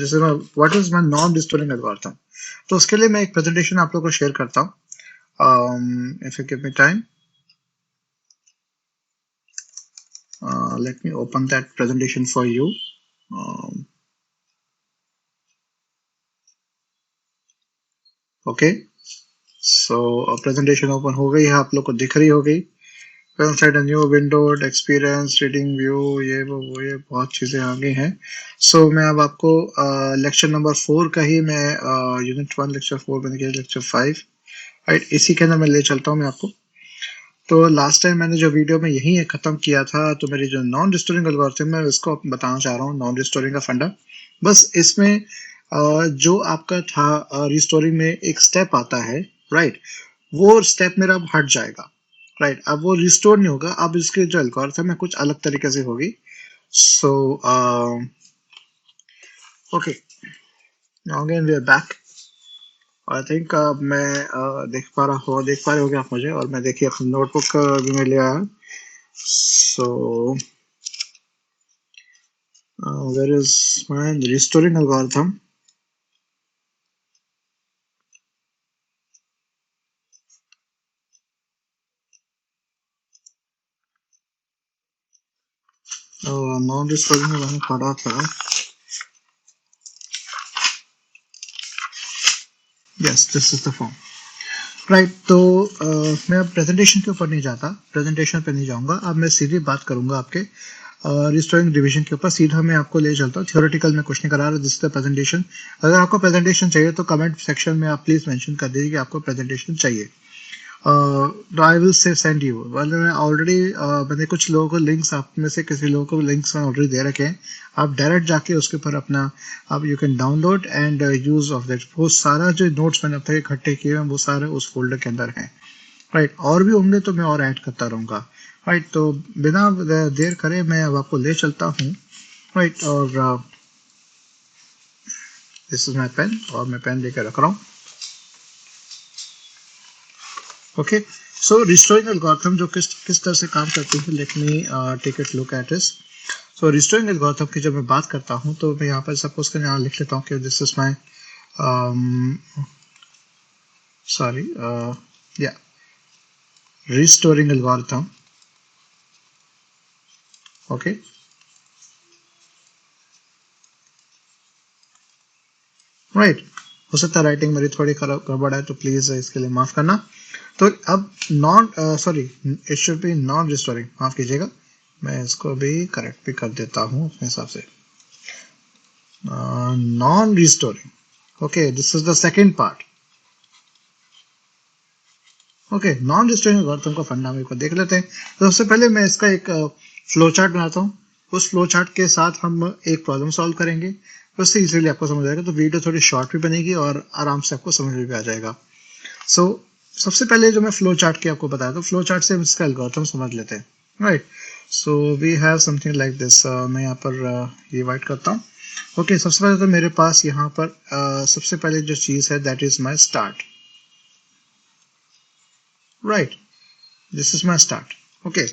जैसे what is my non restoring algorithm. तो उसके लिए मैं एक प्रेजेंटेशन आप लोगों को शेयर करता हूँ। If you give me time, let me open that presentation for you. Okay, so presentation open हो गई है, आप लोग को दिख रही होगी। inside a new window, experience, reading view, ये वो ये बहुत चीजें आगे हैं। so मैं अब आपको लेक्चर नंबर 4 का ही मैं यूनिट 1 लेक्चर 4 बन गया लेक्चर 5, राइट, इसी के अंदर मैं ले चलता हूँ मैं आपको। तो लास्ट टाइम मैंने जो वीडियो में यही खत्म किया था, तो मेरी जो नॉन रिस्टोरिंग एल्गोरिथम है इसको बताना चाह रहा हूँ, नॉन रिस्टोरिंग का फंडा। बस इसमें जो आपका था रिस्टोरिंग में एक स्टेप आता है, राइट, वो स्टेप मेरा अब हट जाएगा, राइट, अब वो रिस्टोर नहीं होगा, अब इसके जो एल्गोरिथम है कुछ अलग तरीके से होगी। So okay, now again we are back. I think मैं देख रहे होगे आप मुझे, और मैं देखिए अपनी नोटबुक भी मैं ले आया। So, where is my restoring algorithm? Non-restoring में मैंने पढ़ा था। Yes, this is the form. Right, तो मैं अब प्रेजेंटेशन के ऊपर नहीं जाता, प्रेजेंटेशन पे नहीं जाऊंगा, अब मैं सीधी बात करूंगा आपके रिस्टोरिंग डिवीजन के ऊपर। सीधा मैं आपको ले चलता हूँ, थियोरेटिकल में कुछ नहीं करा रहा, दिस इज द प्रेजेंटेशन। अगर आपको प्रेजेंटेशन चाहिए तो कमेंट सेक्शन में आप प्लीज मेंशन कर दीजिए कि आपको प्रेजेंटेशन चाहिए। I will say send you, मैं ऑलरेडी मैंने कुछ लोगों को लिंक्स, आप में से किसी लोगों को लिंक्स मैं ऑलरेडी दे रखे हैं, आप डायरेक्ट जाके उसके ऊपर अपना आप you can download and use of that. वो सारा जो नोट्स मैंने अब तक इकट्ठे किए हैं वो सारे उस फोल्डर के अंदर हैं, राइट, और भी होंगे तो मैं और ऐड करता रहूँगा, राइट। तो बिना देर करे मैं अब आपको ले चलता हूँ, राइट, और दिस इज माई पेन, और मैं पेन लेकर रख रहा हूँ। ओके, सो रिस्टोरिंग एल्गोरिथम जो किस तरह से काम करती है, let me take it look at it. So restoring algorithm की जब मैं बात करता हूँ तो मैं यहाँ पर सपोज कर यहाँ लिख लेता हूँ कि दिस इज माय या रिस्टोरिंग एल्गोरिथम। ओके, राइट, हो सकता है राइटिंग मेरी थोड़ी खराब गड़बड़ है, तो प्लीज इसके लिए माफ करना। तो अब it should be non restoring, माफ कीजिएगा, मैं इसको भी करेक्ट भी कर देता हूँ अपने हिसाब से। Non restoring, okay, this is the second part. Okay, non restoring algorithm का फंडामेंटल को देख लेते हैं। तो सबसे पहले मैं इसका एक फ्लो चार्ट बनाता हूँ, उस फ्लो चार्ट के साथ हम एक प्रॉब्लम सॉल्व करेंगे, उससे इजीली आपको समझ आएगा। तो वीडियो थोड़ी शॉर्ट भी बनेगी और आराम से आपको समझ भी आ जाएगा। सो सबसे पहले जो मैं फ्लो चार्ट की आपको बताया, तो फ्लो चार्ट से हम इसका एल्गोरिथम समझ लेते हैं, right. So we have something like this, मैं यहाँ पर ये वाइट करता हूँ। ओके, सबसे पहले तो मेरे पास यहाँ पर सबसे पहले जो चीज़ है that is my start, right, this is my start. Okay,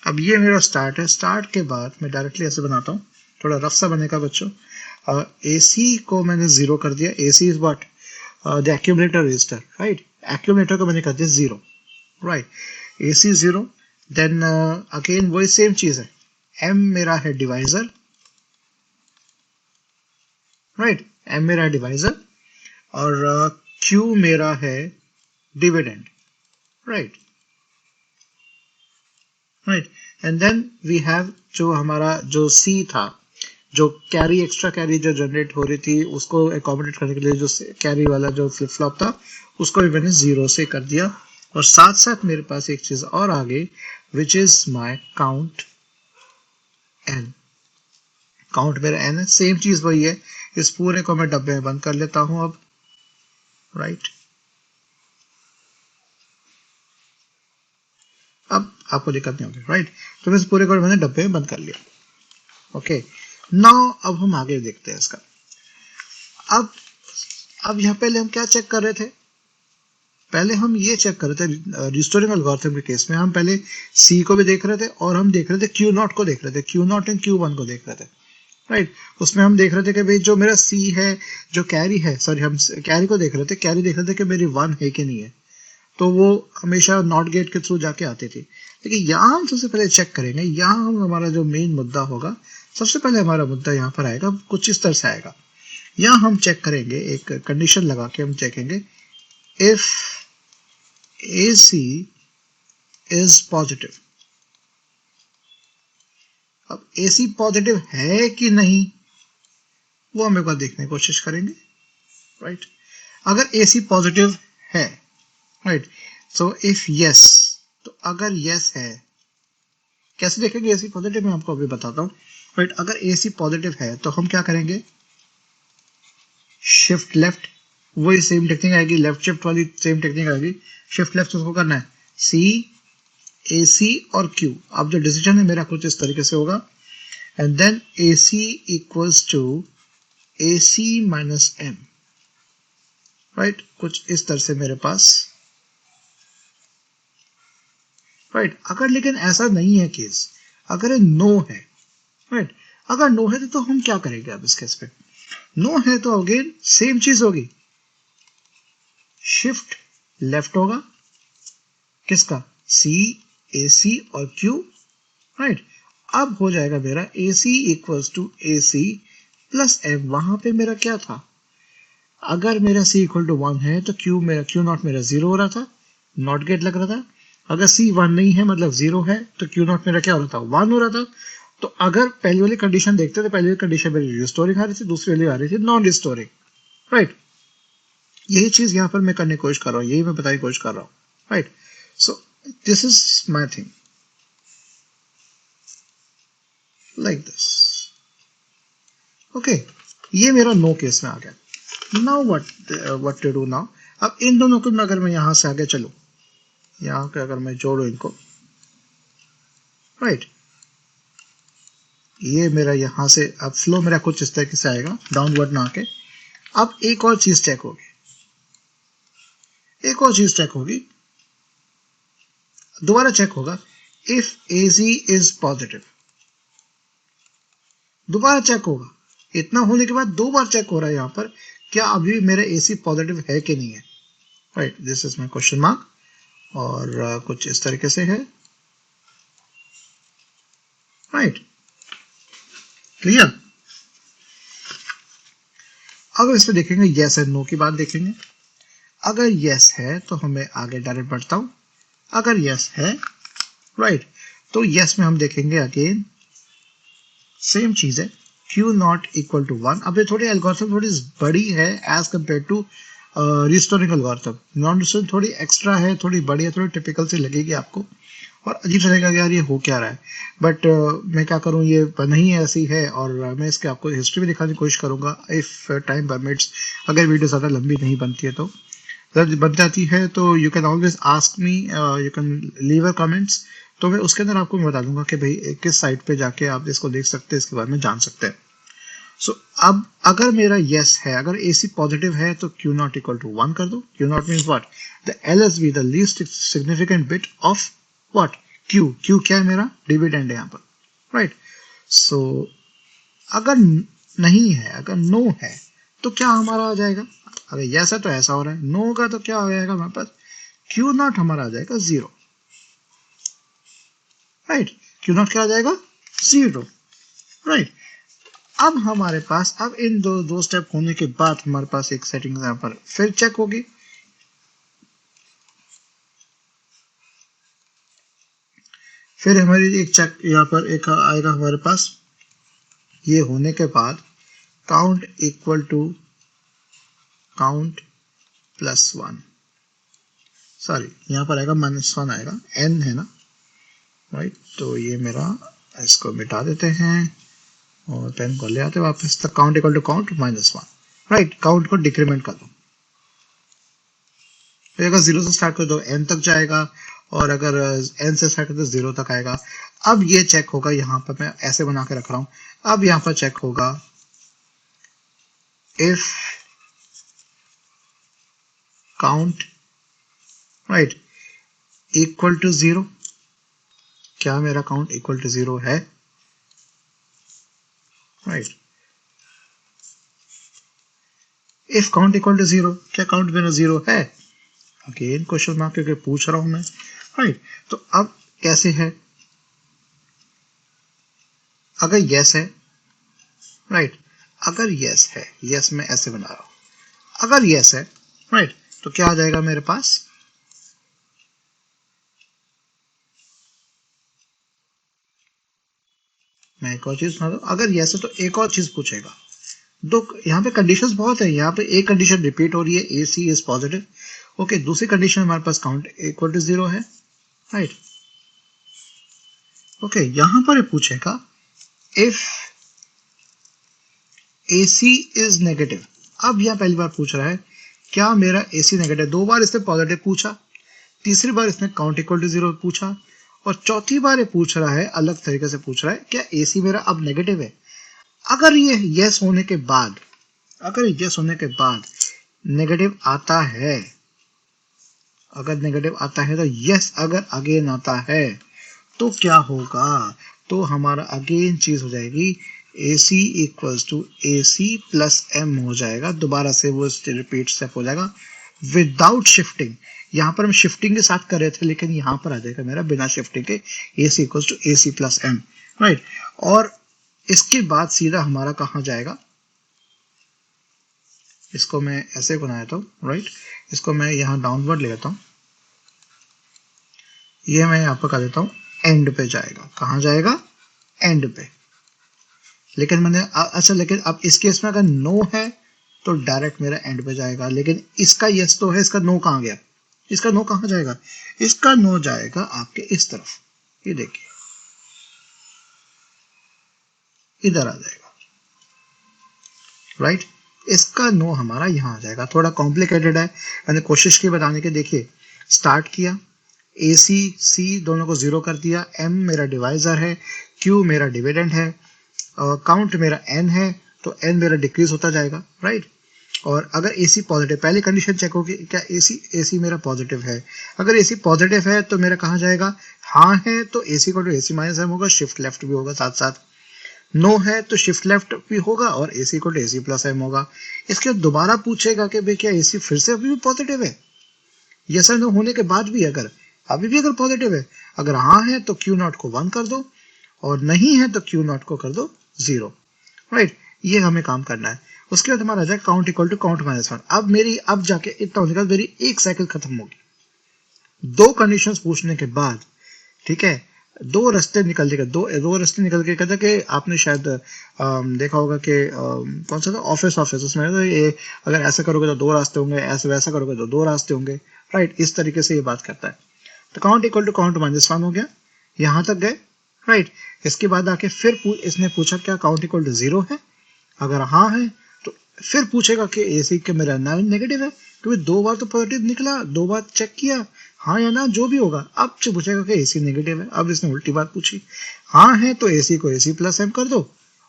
अब ये मेरा स्टार्ट है। स्टार्ट के बाद मैं डायरेक्टली ऐसे बनाता हूँ, थोड़ा रफ सा बनेगा बच्चों। AC को मैंने 0 कर दिया, AC is what, the accumulator register, right, accumulator को मैंने कर दिया 0, राइट, AC 0। देन अगेन वही सेम चीज है, M मेरा है डिवाइजर, राइट, M मेरा है डिवाइजर, और Q मेरा है dividend, right, right. And then we have जो हमारा जो C था, जो कैरी, एक्स्ट्रा कैरी जो जनरेट हो रही थी उसको एकोमोडेट करने के लिए जो कैरी वाला जो फ्लिप फ्लॉप था उसको भी मैंने 0 से कर दिया। और साथ साथ मेरे पास एक चीज और आ गई which is my count N। Count मेरा N है, सेम चीज वही है। इस पूरे को मैं डब्बे में बंद कर लेता हूं अब, राइट। अब आपको दिक्कत नहीं होगी, राइट। तो मैं इस पूरे को मैंने डब्बे में बंद कर लिया। ओके, नाउ अब हम आगे देखते हैं इसका। अब यहाँ पहले हम क्या चेक कर रहे थे, पहले हम ये चेक कर रहे थे रिस्टोरिंग एल्गोरिथम के केस में हम पहले C को भी देख रहे थे और हम देख रहे थे Q0 को देख रहे थे, Q0 एंड Q1 को देख रहे थे। राइट। उसमें हम देख रहे थे कि भाई जो मेरा सी है, जो कैरी है, सॉरी हम कैरी को देख रहे थे, कैरी देख रहे थे कि मेरी 1 है कि नहीं है, तो वो हमेशा नॉट गेट के थ्रू जाके आती थी। लेकिन यहाँ हम सबसे पहले चेक करेंगे, यहाँ हम हमारा जो मेन मुद्दा होगा, सबसे पहले हमारा मुद्दा यहाँ पर आएगा, कुछ इस तरह से आएगा। यहाँ हम चेक करेंगे, एक कंडीशन लगा के हम चेकेंगे, इफ AC इज पॉजिटिव। अब AC पॉजिटिव है कि नहीं वो हम एक बार देखने की कोशिश करेंगे, राइट। अगर AC पॉजिटिव है, राइट, सो इफ यस, तो अगर यस है, कैसे देखेंगे AC पॉजिटिव, मैं आपको अभी बताता हूँ, राइट। अगर AC पॉजिटिव है तो हम क्या करेंगे, शिफ्ट लेफ्ट, वही सेम टेक्निक आएगी, लेफ्ट शिफ्ट वाली सेम टेक्निक आएगी। शिफ्ट लेफ्ट उसको करना है C, AC और Q। अब जो डिसीजन है मेरा कुछ इस तरीके से होगा, and then AC equals to AC minus M, right, कुछ इस तरह से मेरे पास, राइट। अगर लेकिन ऐसा नहीं है केस, अगर नो है, राइट, अगर नो है तो हम क्या करेंगे अब इस केस पे, नो है तो अगेन सेम चीज होगी, शिफ्ट लेफ्ट होगा, किसका, C, AC और Q, राइट। अब हो जाएगा मेरा AC equals to AC plus M। वहां पे मेरा क्या था, अगर मेरा C इक्वल टू 1 है तो Q नॉट मेरा 0 हो रहा था, नॉट गेट लग रहा था। अगर C 1 नहीं है मतलब 0 है तो Q नॉट मेरा क्या हो रहा था, 1 हो रहा था। तो अगर पहली वाली कंडीशन देखते तो पहली वाली कंडीशन मेरी रिस्टोरिंग आ रही थी, दूसरी वाली आ रही थी नॉन रिस्टोरिंग, राइट। यही चीज यहाँ पर मैं करने की कोशिश कर रहा हूँ, यही मैं बताने की कोशिश कर रहा हूँ, right. So this is my thing, like this, okay. ये मेरा नो केस में आ गया। Now what to do now, अब इन दोनों को अगर मैं यहां से आगे चलूं, यहाँ पे अगर मैं जोड़ू इनको, राइट, ये मेरा यहां से अब फ्लो मेरा कुछ इस तरीके से आएगा, डाउनवर्ड ना आके। अब एक और चीज चेक होगी, एक और चीज चेक होगी, दोबारा चेक होगा, इफ AC इज पॉजिटिव, दोबारा चेक होगा। इतना होने के बाद दो बार चेक हो रहा है यहाँ पर, क्या अभी मेरा AC पॉजिटिव है कि नहीं है, right. This is my question mark, और कुछ इस तरीके से है, राइट, क्लियर। अगर इस पे देखेंगे यस एंड नो की बात देखेंगे, अगर यस है तो हमें आगे डायरेक्ट बढ़ता हूं, अगर यस है, राइट, तो यस में हम देखेंगे अगेन सेम चीज है, Q नॉट इक्वल टू 1। अब ये थोड़ी एल्गोरिथम थोड़ी बड़ी है as compare to restoring algorithm, non restoring थोड़ी एक्स्ट्रा है, थोड़ी बड़ी है, थोड़ी टिपिकल सी लगेगी आपको, और अजीब सा लगेगा यार ये हो क्या रहा है, बट मैं क्या करूं, ये नहीं ऐसी है, और मैं इसके आपको हिस्ट्री भी दिखाने की कोशिश करूंगा इफ टाइम परमिट्स, अगर वीडियो ज़्यादा लंबी नहीं बनती है तो। अगर बन जाती है तो you can always ask me, you can leave a comments, तो मैं उसके अंदर आपको बता दूंगा कि भाई किस साइट पे जाके आप इसको देख सकते हैं, इसके बारे में जान सकते हैं। सो अब अगर मेरा यस है, अगर AC पॉजिटिव है तो Q नॉट इक्वल टू 1 कर दो। Q not means what, the LSB, the least significant bit of what, Q क्या है मेरा, डिविडेंड है यहाँ पर, राइट। सो अगर नहीं है, अगर नो है तो क्या हमारा आ जाएगा, अगर यस है तो ऐसा हो रहा है, नो का तो क्या हो जाएगा हमारे पास, Q नॉट हमारा आ जाएगा 0, राइट। Q नॉट क्या आ जाएगा, 0, राइट। अब हमारे पास, अब इन दो स्टेप होने के बाद हमारे पास एक सेटिंग यहाँ पर फिर चेक होगी, फिर हमारी एक चेक यहाँ पर एक आएगा हमारे पास, ये होने के बाद count equal to count plus 1, sorry यहाँ पर आएगा -1 आएगा, n है ना, राइट। तो ये मेरा, इसको मिटा देते हैं और पेन को ले आते वापस, तक count equal to count -1, right. Count को डिक्रीमेंट कर दो, तो अगर 0 से स्टार्ट कर दो n तक जाएगा, और अगर n से स्टार्ट कर दो 0 तक आएगा। अब ये चेक होगा, यहाँ पर मैं ऐसे बना के रख रहा हूं, अब यहाँ पर चेक होगा, if count, right, equal to 0, क्या मेरा काउंट इक्वल टू 0 है, right. If count equal to 0, क्या काउंट मेरा 0 है? अगेन क्वेश्चन मार्क करके पूछ रहा हूं मैं, राइट। तो अब कैसे है? अगर यस है, राइट, अगर यस है, यस मैं ऐसे बना रहा हूं, अगर यस है, राइट, तो क्या आ जाएगा मेरे पास? मैं एक और चीज बना दूं, अगर यस है तो एक और चीज पूछेगा। दो यहाँ पे कंडीशंस बहुत है, यहाँ पे एक कंडीशन रिपीट हो रही है, ए सी इज पॉजिटिव, ओके। दूसरी कंडीशन हमारे पास काउंट इक्वल टू 0 है, राइट, ओके। यहां पर पूछेगा if A C is negative. अब यह पहली बार पूछ रहा है क्या मेरा ए सी नेगेटिव। दो बार इसने पॉजिटिव पूछा, तीसरी बार इसने काउंट इक्वल टू 0 पूछा, और चौथी बार ये पूछ रहा है, अलग तरीके से पूछ रहा है, क्या ए सी मेरा अब नेगेटिव है। अगर ये यस होने के बाद, अगर यस होने के बाद नेगेटिव आता है, अगर नेगेटिव आता है तो यस, अगर अगेन आता है तो क्या होगा? तो हमारा अगेन चीज हो जाएगी A C equals to A C plus M हो जाएगा। दोबारा से वो रिपीट स्टेप हो जाएगा विदाउट शिफ्टिंग। यहाँ पर हम शिफ्टिंग के साथ कर रहे थे, लेकिन यहाँ पर आ जाएगा मेरा बिना शिफ्टिंग के A C equals to A C plus M, right. और इसके बाद सीधा हमारा कहाँ जाएगा? इसको मैं ऐसे बना देता हूँ, राइट। इसको मैं यहाँ डाउनवर्ड ले लेता हूँ, ये मैं यहाँ पर कर देता हूँ, एंड पे जाएगा। कहाँ जाएगा? एंड पे। लेकिन मैंने अच्छा, लेकिन अब इस केस में अगर नो है तो डायरेक्ट मेरा एंड पे जाएगा, लेकिन इसका यस तो है, इसका नो कहाँ गया? इसका नो कहाँ जाएगा? इसका नो जाएगा आपके इस तरफ, ये देखिए इधर आ जाएगा, राइट। इसका नो हमारा यहाँ आ जाएगा। थोड़ा कॉम्प्लिकेटेड है, मैंने कोशिश की बताने की। देखिए स्टार्ट किया, ए सी सी दोनों को 0 कर दिया, एम मेरा डिवाइजर है, क्यू मेरा डिविडेंड है, काउंट मेरा एन है, तो एन मेरा डिक्रीज होता जाएगा, राइट। और अगर AC पॉजिटिव, पहली कंडीशन चेक होगी क्या AC मेरा पॉजिटिव है। अगर AC पॉजिटिव है तो मेरा कहाँ जाएगा? हाँ है तो AC को AC माइनस एम होगा, शिफ्ट लेफ्ट भी होगा साथ साथ। नो है तो शिफ्ट लेफ्ट भी होगा और AC को AC प्लस एम होगा। इसके बाद दोबारा पूछेगा कि भाई क्या AC फिर से अभी भी पॉजिटिव है? यस और नो होने के बाद भी अगर अभी भी अगर पॉजिटिव है, अगर हाँ है तो क्यू नॉट को 1 कर दो, और नहीं है तो क्यू नॉट को कर दो 0, राइट। ये हमें काम करना है। उसके बाद हमारा आ जाए count equal to count minus 1। अब मेरी, अब जाके इतना होने के बाद मेरी एक साइकिल खत्म होगी। दो कंडीशंस पूछने के बाद, ठीक है, दो रास्ते निकल के, दो रास्ते निकल के कहता कि आपने शायद देखा होगा कि कौन सा था, ऑफिस उसमें तो ये अगर ऐसा करोगे तो दो रास्ते होंगे, ऐसे वैसा करोगे तो दो रास्ते होंगे, राइट। इस तरीके से ये बात करता है। तो count equal to count minus 1 हो गया, यहां तक गए, राइट। इसके बाद आके फिर इसने पूछा क्या काउंट इक्वल टू 0 है। अगर हाँ है तो फिर पूछेगा कि AC के मेरा नेगेटिव है, क्योंकि दो बार तो पॉजिटिव निकला, दो बार चेक किया, हाँ या ना जो भी होगा। अब से पूछेगा कि AC नेगेटिव है। अब इसने उल्टी बात पूछी, हाँ है तो AC को AC प्लस एम कर दो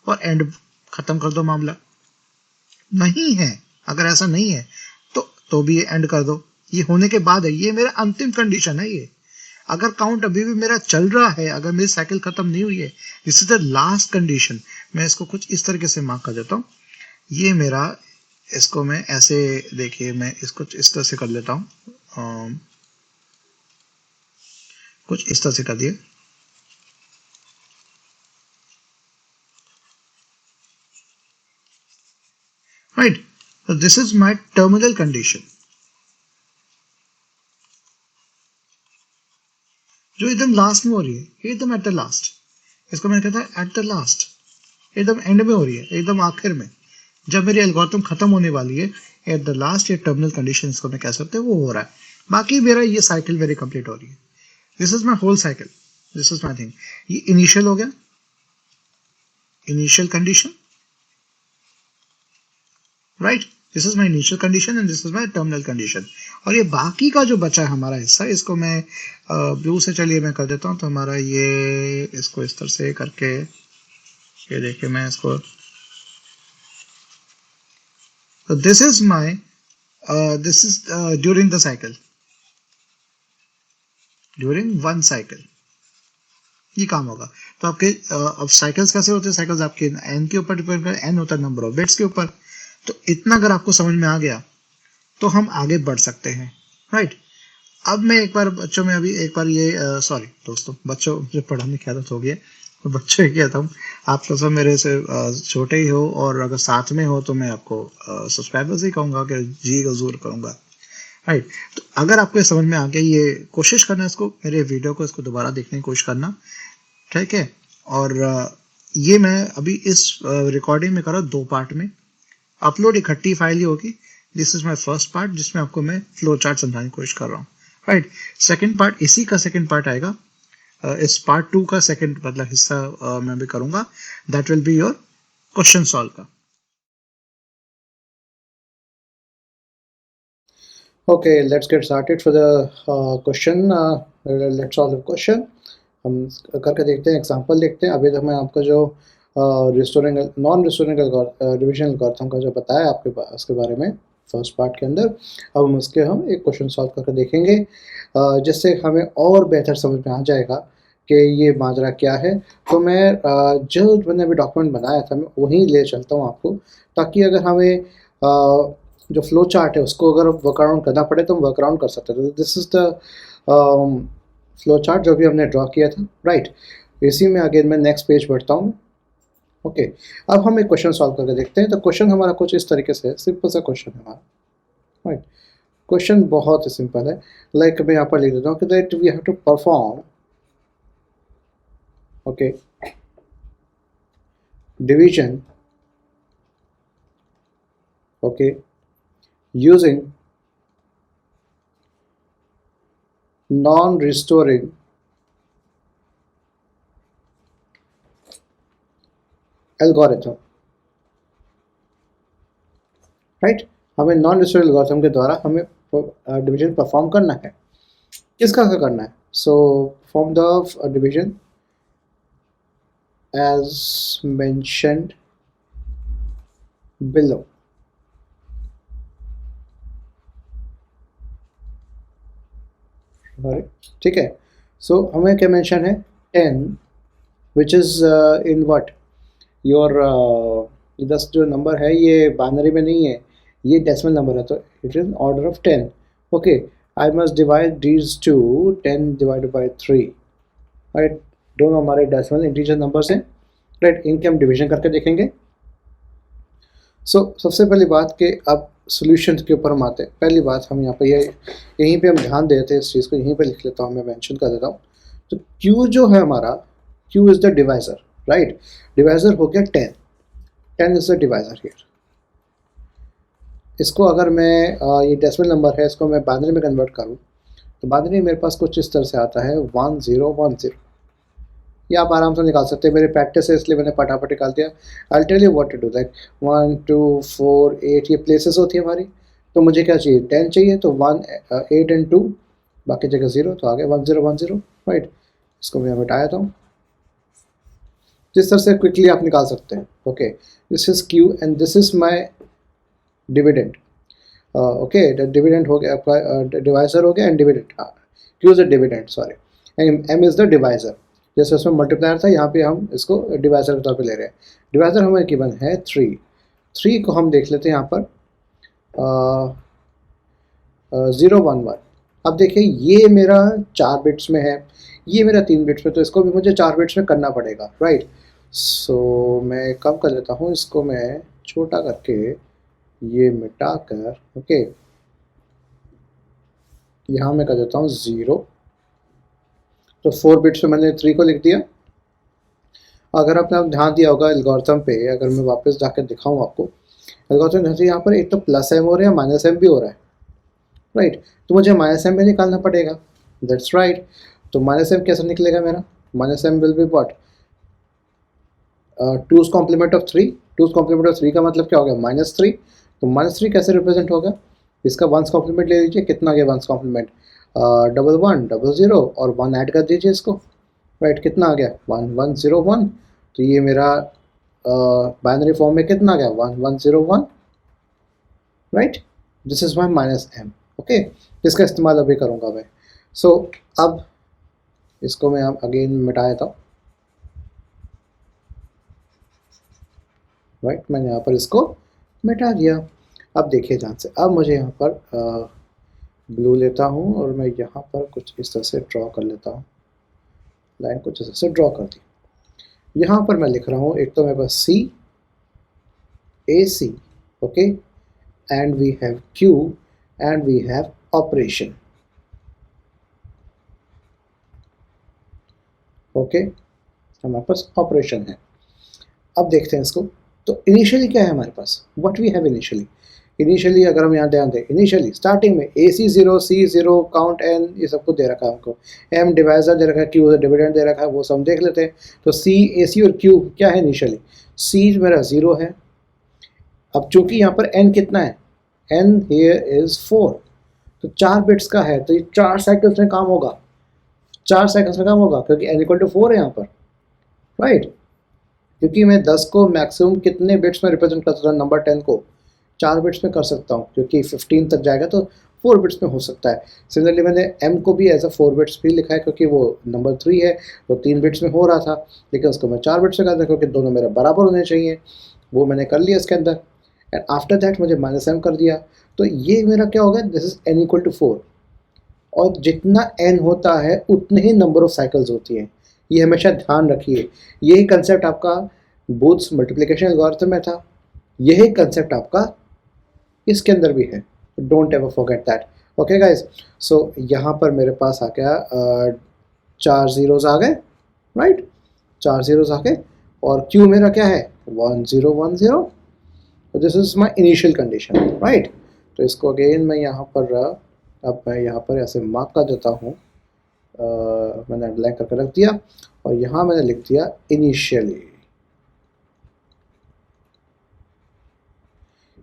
और एंड खत्म कर दो मामला। नहीं है, अगर ऐसा नहीं है तो भी ये एंड कर दो। ये होने के बाद है, ये मेरा अंतिम कंडीशन है। ये अगर काउंट अभी भी मेरा चल रहा है, अगर मेरी साइकिल खत्म नहीं हुई है, this is the last condition. मैं इसको कुछ इस तरीके से मार्क कर देता हूँ। ये मेरा, इसको मैं ऐसे, देखिए मैं इसको इस तरह से कर लेता हूँ, कुछ इस तरह से कर दिए, राइट। तो this is my terminal condition, जो एकदम लास्ट में हो रही है, एकदम एट द लास्ट। इसको मैं कहता है एट द लास्ट, एकदम एंड में हो रही है, एकदम आखिर में, जब मेरी एल्गोरिथम खत्म होने वाली है, एट द लास्ट, ये टर्मिनल कंडीशन इसको मैं कह सकते हैं, वो हो रहा है। बाकी मेरा ये साइकिल मेरी कंप्लीट हो रही है। This is my whole cycle, this is my thing. ये इनिशियल हो गया, initial condition, right. This is my initial condition and this is my terminal condition. और ये बाकी का जो बचा है हमारा हिस्सा, इसको मैं ब्लू से, चलिए मैं कर देता हूँ। तो हमारा ये, इसको इस तरह से करके, ये देखिए मैं इसको, तो this is my, this is during the cycle, during one cycle, ये काम होगा। तो आपके अब साइकिल्स कैसे होते हैं, साइकिल्स आपके एन के ऊपर डिपेंड करते हैं, एन होता है नंबर ऑफ बिट्स के ऊपर। तो इतना अगर आपको समझ में आ गया तो हम आगे बढ़ सकते हैं, राइट। अब मैं एक बार बच्चों में अभी एक बार ये सॉरी दोस्तों, बच्चों मुझे पढ़ाने की आदत हो गई है, तो बच्चों ही कहता हूँ। आप तो सब मेरे से छोटे ही हो, और अगर साथ में हो तो मैं आपको सब्सक्राइबर्स ही कहूँगा कि जी जरूर करूँगा, राइट। तो अगर आपको ये समझ में आ गया, ये कोशिश करना इसको, मेरे वीडियो को इसको दोबारा देखने की कोशिश करना, ठीक है। और ये मैं अभी इस रिकॉर्डिंग में कर रहा हूँ 2 पार्ट में, अपलोड इकट्ठी फाइल ही होगी। This is my first part जिसमें आपको मैं फ्लो चार्ट समझाने की कोशिश कर रहा हूँ, राइट। सेकंड पार्ट, इसी का सेकंड पार्ट आएगा, इस पार्ट 2 का सेकंड मतलब हिस्सा मैं भी करूंगा, that will be your question solve का। Okay, let's get started for the question. Let's solve the question. हम करके देखते हैं, एग्जांपल देखते हैं। अभी तक मैं आपका जो restoring non restoring division algorithm का जो बताया आपके पास के बारे में फर्स्ट पार्ट के अंदर, अब हम एक क्वेश्चन सॉल्व करके देखेंगे, जिससे हमें और बेहतर समझ में आ जाएगा कि ये माजरा क्या है। तो मैं जो मैंने अभी डॉक्यूमेंट बनाया था, मैं वहीं ले चलता हूँ आपको, ताकि अगर हमें जो फ्लो चार्ट है उसको अगर वर्कअराउंड करना पड़े तो हम वर्कअराउंड कर सकते हैं। This is the flow chart जो भी हमने ड्रॉ किया था, राइट। इसी में अगेन मैं नेक्स्ट पेज बढ़ता हूँ। ओके, अब हम एक क्वेश्चन सॉल्व करके देखते हैं। तो क्वेश्चन हमारा कुछ इस तरीके से, सिंपल सा क्वेश्चन है हमारा, राइट। क्वेश्चन बहुत ही सिंपल है, लाइक मैं यहाँ पर लिख देता हूँ कि that we have to perform, okay, division, okay, using non-restoring algorithm, right. हमें नॉन रिस्टोरिंग एल्गोरिथम के द्वारा हमें डिवीजन परफॉर्म करना है। किसका करना है? So perform the division as mentioned below, ठीक है। सो हमें क्या मेंशन है? 10 which is in what your 10 जो नंबर है ये बाइनरी में नहीं है, ये डेसिमल नंबर है, तो it is order of 10। Okay, I must divide these two 10 divided by 3, right. दोनों हमारे डेसिमल इंटीजर नंबर्स हैं, राइट। इनके हम डिवीजन करके देखेंगे। सबसे पहली बात कि अब सोल्यूशन के ऊपर हम आते हैं। पहली बात हम यहाँ पे यहीं पे हम ध्यान देते हैं, इस चीज़ को यहीं पे लिख लेता हूँ, मैं मेंशन कर देता हूँ। तो Q जो है हमारा, Q is the divisor, right. Divisor हो गया 10, 10 इज़ द डिवाइज़र हियर। इसको अगर मैं ये डेसिमल नंबर है, इसको मैं बाइनरी में कन्वर्ट करूँ तो बाइनरी मेरे पास कुछ इस तरह से आता है 1010। ये आप आराम से निकाल सकते हैं, मेरी प्रैक्टिस है इसलिए मैंने फटाफट निकाल दिया। I tell you what to do, like 1 2 4 8 ये प्लेसेस होती है हमारी। तो मुझे क्या चाहिए? 10 चाहिए, तो 1 8 एंड 2, बाकी जगह 0, तो आ गया 1010, राइट। इसको मैं मिटा देता हूँ। जिस तरह से क्विकली आप निकाल सकते हैं। Okay, this is Q and this is my dividend. Okay, dividend हो गया आपका, डिवाइजर हो गया and dividend. Q is the dividend, sorry, and M is the divisor. जैसे उसमें मल्टीप्लायर था, यहाँ पे हम इसको डिवाइजर के तौर पे ले रहे हैं। डिवाइजर हमें गिवन है 3। 3 को हम देख लेते हैं यहाँ पर 0 1 1। अब देखिए ये मेरा 4 बिट्स में है, ये मेरा 3 बिट्स में, तो इसको भी मुझे 4 बिट्स में करना पड़ेगा, राइट। सो मैं कम कर लेता हूँ, इसको मैं छोटा करके ये मिटा कर, ओके, यहाँ मैं कर देता हूँ 0। तो 4 बिट्स में मैंने 3 को लिख दिया। अगर आपने ध्यान दिया होगा एल्गोरिथम पे, अगर मैं वापस जाकर दिखाऊँ आपको, एल्गोरिथम जैसे यहाँ पर एक तो प्लस एम हो रहा है, माइनस एम भी हो रहा है, राइट। तो मुझे माइनस एम भी निकालना पड़ेगा, दैट्स राइट। तो माइनस एम कैसे निकलेगा मेरा? Minus M will be what, 2's complement of 3। 2's complement of 3 का मतलब क्या हो गया? -3। तो -3 कैसे रिप्रेजेंट होगा? इसका 1's कॉम्प्लीमेंट ले लीजिए, कितना गया 1's कॉम्प्लीमेंट? 11 और 1 ऐड कर दीजिए इसको, राइट। कितना आ गया? 1101। तो ये मेरा बाइनरी फॉर्म में कितना आ गया? 1101, right. This is my minus M, okay. इसका इस्तेमाल अभी करूँगा मैं। सो अब इसको मैं अगेन मिटा देता हूँ, राइट, मैंने यहाँ पर इसको मिटा दिया। अब देखिए ध्यान से, अब मुझे यहाँ पर ब्लू लेता हूँ और मैं यहाँ पर कुछ इस तरह से ड्रॉ कर लेता हूँ, लाइन कुछ इस तरह से ड्रॉ कर दी। यहाँ पर मैं लिख रहा हूँ, एक तो मेरे पास C A C, okay, and we have Q and we have operation, okay, हमारे पास ऑपरेशन है। अब देखते हैं इसको, तो इनिशियली क्या है हमारे पास, what we have initially. Initially अगर हम यहाँ ध्यान दें, इनिशियली स्टार्टिंग में A C zero, C zero, count N, ये सब कुछ दे रखा है हमको, एम डिवाइजर दे रखा है, क्यू डिविडेंड दे रखा है, वो सब देख लेते हैं। तो सी ए सी और क्यू क्या है इनिशियली, सी मेरा जीरो है। अब चूंकि यहाँ पर एन कितना है, एन हियर इज 4, तो 4 बिट्स का है, तो ये 4 साइकिल्स में काम होगा, 4 साइकिल्स में काम होगा, क्योंकि एन इक्वल टू 4 है यहाँ पर, राइट। क्योंकि मैं 10 को मैक्सिमम कितने बिट्स में रिप्रेजेंट कर सकता हूँ, नंबर 10 को 4 बिट्स में कर सकता हूँ, क्योंकि 15 तक जाएगा तो 4 बिट्स में हो सकता है। सिमिलरली मैंने m को भी एज अ 4 बिट्स भी लिखा है, क्योंकि वो नंबर 3 है, तो 3 बिट्स में हो रहा था, लेकिन उसको मैं 4 बिट्स में कर दिया, क्योंकि दोनों मेरे बराबर होने चाहिए, वो मैंने कर लिया इसके अंदर। एंड आफ्टर दैट मुझे -m कर दिया, तो ये मेरा क्या होगा, this is n equal to 4, और जितना n होता है उतने ही नंबर ऑफ साइकिल्स होती हैं, ये हमेशा ध्यान रखिए। यही कंसेप्ट आपका बूथ्स मल्टीप्लिकेशन एल्गोरिथम में था, यही कंसेप्ट आपका इसके अंदर भी है, don't ever forget that, okay guys. So यहाँ पर मेरे पास आ गया 4 जीरोज आ गए, राइट, 4 जीरोज आ गए, और क्यू मेरा क्या है 1 0 1 0, तो this is my initial condition, right. तो इसको अगेन मैं यहाँ पर अब मैं यहाँ पर ऐसे मार्क कर देता हूँ, मैंने अंडरलाइन करके रख दिया, और यहाँ मैंने लिख दिया इनिशियली।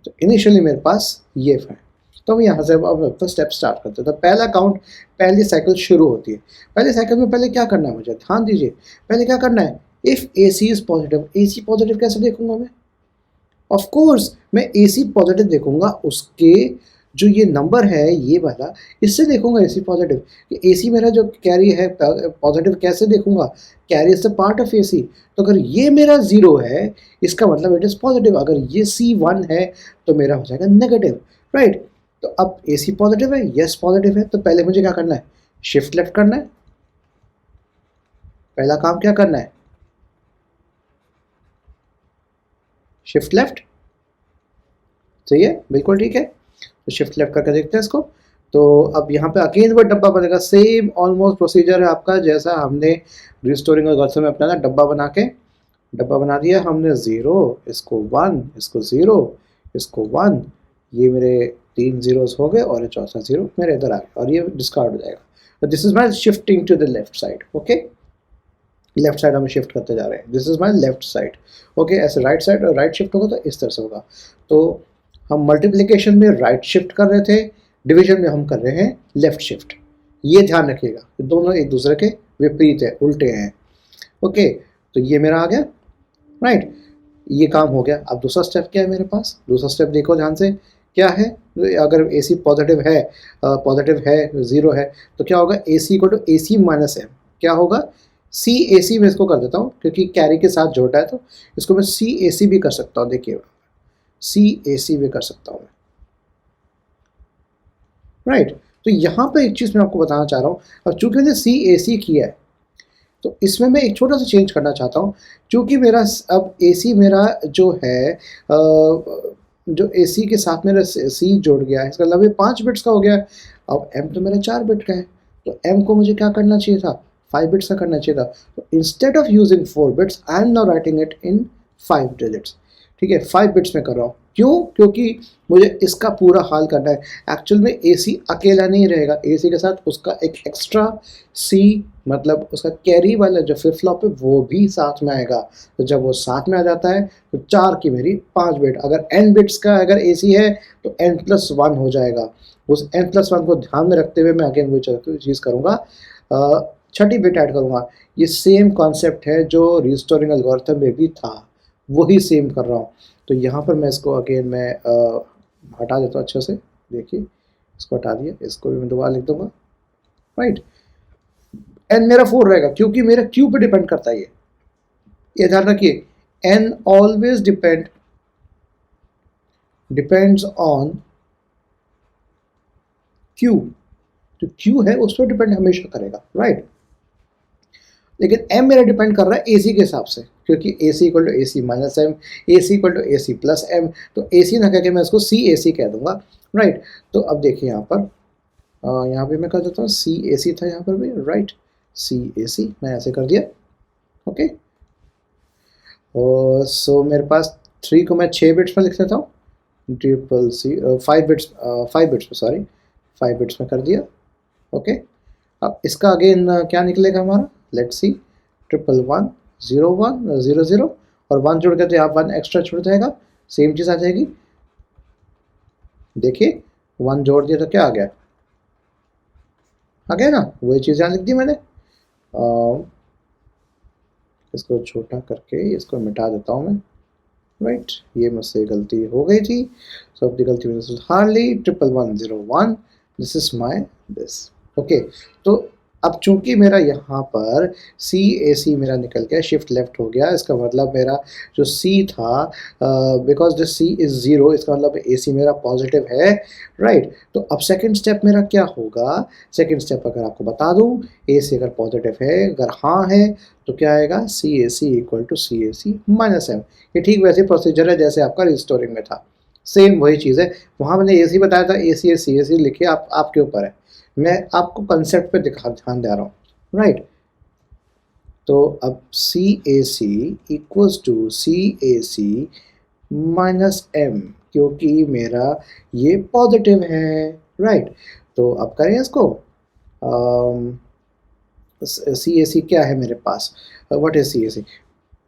तो इनिशियली मेरे पास ये है, तो हम यहाँ से अब तो स्टेप स्टार्ट करते हैं। तो पहला काउंट, पहली साइकिल शुरू होती है। पहली साइकिल में पहले क्या करना है, मुझे ध्यान दीजिए, पहले क्या करना है, if A C is positive, A C positive कैसे देखूंगा मैं, ऑफ कोर्स मैं ए सी पॉजिटिव देखूंगा, उसके जो ये नंबर है ये वाला, इससे देखूंगा ए सी पॉजिटिव। ए सी मेरा जो कैरी है पॉजिटिव, कैसे देखूंगा, carry is the part of A C, तो अगर ये मेरा 0 है इसका मतलब इट इज़ पॉजिटिव, अगर ये सी 1 है तो मेरा हो जाएगा नेगेटिव, राइट। तो अब ए सी पॉजिटिव है, यस पॉजिटिव है, तो पहले मुझे क्या करना है, शिफ्ट लेफ्ट करना है, पहला काम क्या करना है, शिफ्ट लेफ्ट, सही है, बिल्कुल ठीक है। तो शिफ्ट लेफ्ट करके देखते हैं इसको। तो अब यहाँ पे अगेन वो डब्बा बनेगा, सेम ऑलमोस्ट प्रोसीजर है आपका जैसा हमने रिस्टोरिंग एल्गोरिथम में अपना डब्बा बना दिया हमने, 0 इसको 1, इसको 0, इसको 1, ये मेरे 3 जीरोस हो गए, और ये चौथा 0 मेरे इधर आ गया, और ये डिस्कार्ड हो जाएगा। तो this is my shifting to the left side, okay, left side हम शिफ्ट करते जा रहे हैं, this is my left side, okay. ऐसे राइट साइड और राइट शिफ्ट होगा तो इस तरह से होगा। तो हम मल्टीप्लिकेशन में राइट शिफ्ट कर रहे थे, डिवीजन में हम कर रहे हैं लेफ्ट शिफ्ट, ये ध्यान रखिएगा, दोनों एक दूसरे के विपरीत है, उल्टे हैं, ओके। तो ये मेरा आ गया, राइट, ये काम हो गया। अब दूसरा स्टेप क्या है मेरे पास, दूसरा स्टेप देखो ध्यान से, क्या है, अगर ए सी पॉजिटिव है 0 है, तो क्या होगा, ए सी को to A C minus M, क्या होगा, सी ए सी में इसको कर देता हूँ, क्योंकि कैरी के साथ जोड़ा है, तो इसको मैं सी ए सी भी कर सकता हूँ, देखिए सी ए सी भी कर सकता हूँ मैं, राइट। तो यहाँ पे एक चीज़ मैं आपको बताना चाह रहा हूँ, अब चूंकि मैंने सी ए सी किया है, तो इसमें मैं एक छोटा सा चेंज करना चाहता हूँ, क्योंकि मेरा अब ए सी मेरा जो है जो ए सी के साथ मेरा सी जोड़ गया है, इसका मतलब ये 5 बिट्स का हो गया। अब एम तो मेरा 4 बिट का है, तो एम को मुझे क्या करना चाहिए था, 5 बिट्स का करना चाहिए था। तो instead of using 4 bits I am now writing it in 5 digits, ठीक है, 5 बिट्स में कर रहा हूँ, क्यों, क्योंकि मुझे इसका पूरा हाल करना है। एक्चुअल में ए सी अकेला नहीं रहेगा, ए सी के साथ उसका एक एक्स्ट्रा सी, मतलब उसका कैरी वाला जो फ्लिप फ्लॉप है वो भी साथ में आएगा। तो जब वो साथ में आ जाता है तो 4 की मेरी 5 बिट, अगर n बिट्स का अगर ए सी है तो n+1 हो जाएगा। उस n+1 को ध्यान में रखते हुए मैं अगेन वही चीज़ करूँगा, छठी बिट ऐड करूँगा। ये सेम कॉन्सेप्ट है जो रिस्टोरिंग एल्गोरिथम में भी था, वही सेम कर रहा हूँ। तो यहाँ पर मैं इसको अगेन मैं हटा देता हूँ अच्छे से, देखिए इसको हटा दिया, इसको भी मैं दोबारा लिख दूंगा, राइट। n मेरा 4 रहेगा, क्योंकि मेरा q पे डिपेंड करता है, ये ध्यान रखिए, n always depend depends on Q, तो क्यू है उस पर डिपेंड हमेशा करेगा, राइट। लेकिन एम मेरा डिपेंड कर रहा है एसी के हिसाब से, क्योंकि A C equal to A C minus M, A C equal to A C plus M, तो ए सी ना कह के मैं इसको सी ए सी कह दूंगा, राइट। तो अब देखिए यहाँ पर यहाँ पे मैं कर देता हूँ सी ए सी था यहाँ पर भी, राइट, सी ए सी मैं ऐसे कर दिया, ओके। और सो मेरे पास 3 को मैं 6 बिट्स में लिख देता हूँ, ट्रिपल सी 5 बिट्स, 5 बिट्स में, सॉरी 5 बिट्स में कर दिया, ओके। अब इसका अगेन क्या निकलेगा हमारा, लेट्स सी, 111 01 00 और 1 जुड़ के तो यहाँ 1 एक्स्ट्रा छुड़ जाएगा, सेम चीज़ आ जाएगी। देखिए 1 जोड़ दिया तो क्या आ गया, आ गया ना, वही चीज़ यहाँ लिख दी मैंने। इसको छोटा करके इसको मिटा देता हूँ मैं, राइट, ये मुझसे गलती हो गई थी, सो अब गलती में hardly 11101, this is my this, okay. तो अब चूंकि मेरा यहाँ पर सी ए सी मेरा निकल गया, शिफ्ट लेफ्ट हो गया, इसका मतलब मेरा जो सी था, because the C is zero, इसका मतलब ए सी मेरा पॉजिटिव है, राइट। तो अब सेकंड स्टेप मेरा क्या होगा, सेकंड स्टेप अगर आपको बता दूँ, ए सी अगर पॉजिटिव है, अगर हाँ है तो क्या आएगा, C A C equal to C A C minus M. ये ठीक वैसे प्रोसीजर है जैसे आपका रिस्टोरिंग में था, सेम वही चीज़ है। वहाँ मैंने ए सी बताया था, ए सी लिखिए, आप आपके ऊपर है, मैं आपको कंसेप्ट पे ध्यान दे रहा हूँ, राइट। तो अब C A C equals to C A C minus M, क्योंकि मेरा ये पॉजिटिव है, राइट। तो अब करें इसको, सी ए सी क्या है मेरे पास, what is C A C,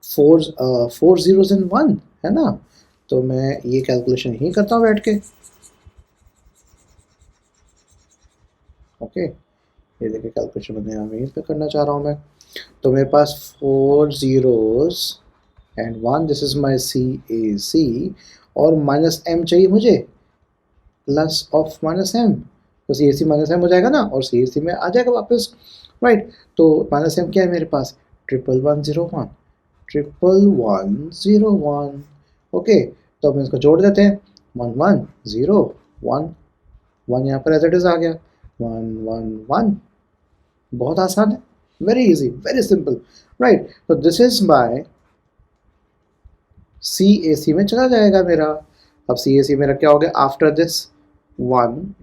4 zeros and 1 है ना। तो मैं ये कैलकुलेशन ही करता हूँ बैठ के, ओके। ये देखिए कैलकुलेशन मैंने यहाँ यहीं पे करना चाह रहा हूँ मैं। तो मेरे पास 4 zeros and 1, this is my C A C, और माइनस एम चाहिए मुझे, प्लस ऑफ माइनस एम, तो सी ए सी माइनस एम हो जाएगा ना, और सी ए सी में आ जाएगा वापस, राइट। तो माइनस एम क्या है मेरे पास, 11101 11101, ओके। तो हम इसको जोड़ देते हैं, 1101 1 यहाँ पर एज इट इज आ गया, 111, बहुत आसान है, very easy, very simple, right. तो this is my C A सी में चला जाएगा मेरा। अब सी ए सी मेरा क्या हो गया, आफ्टर दिस 1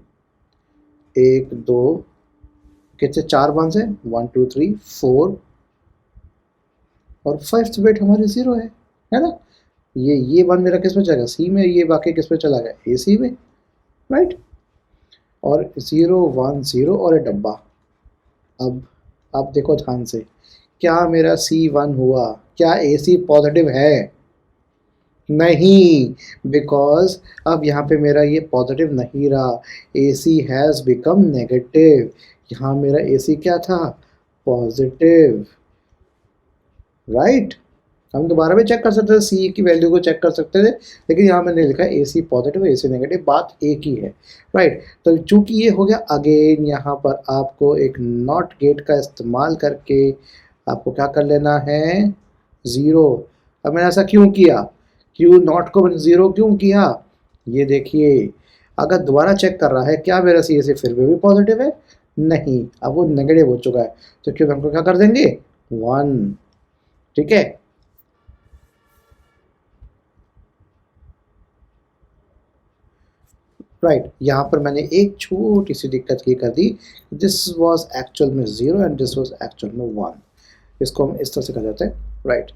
1 2 कितने 4 1 है, 1 2 3 4 और 5th बिट हमारी 0 है ना। ये 1 मेरा किस में चला, सी में, ये बाकी किस में चला गया, ए सी में, राइट। और 0 1 0 और ये डब्बा। अब देखो ध्यान से, क्या मेरा C1 हुआ, क्या AC पॉजिटिव है, नहीं, बिकॉज अब यहाँ पे मेरा ये पॉजिटिव नहीं रहा, AC हैज़ बिकम नेगेटिव, यहाँ मेरा AC क्या था, पॉजिटिव, राइट। हम दोबारा भी चेक कर सकते थे, सी की वैल्यू को चेक कर सकते थे, लेकिन यहाँ मैंने लिखा है ए C positive A C negative, बात एक ही है, राइट। तो चूंकि ये हो गया, अगेन यहाँ पर आपको एक नॉट गेट का इस्तेमाल करके आपको क्या कर लेना है, ज़ीरो। अब मैंने ऐसा क्यों किया, क्यों नॉट को मैंने ज़ीरो क्यों किया, ये देखिए, अगर दोबारा चेक कर रहा है क्या मेरा सी ए सी फिर भी पॉजिटिव है, नहीं, अब वो नेगेटिव हो चुका है, तो क्यों हमको क्या कर देंगे, 1, ठीक है। राइट, यहाँ पर मैंने एक छोटी सी दिक्कत ये कर दी, दिस वाज एक्चुअल में 0 एंड दिस वाज एक्चुअल में 1, इसको हम इस तरह से कर देते हैं, राइट।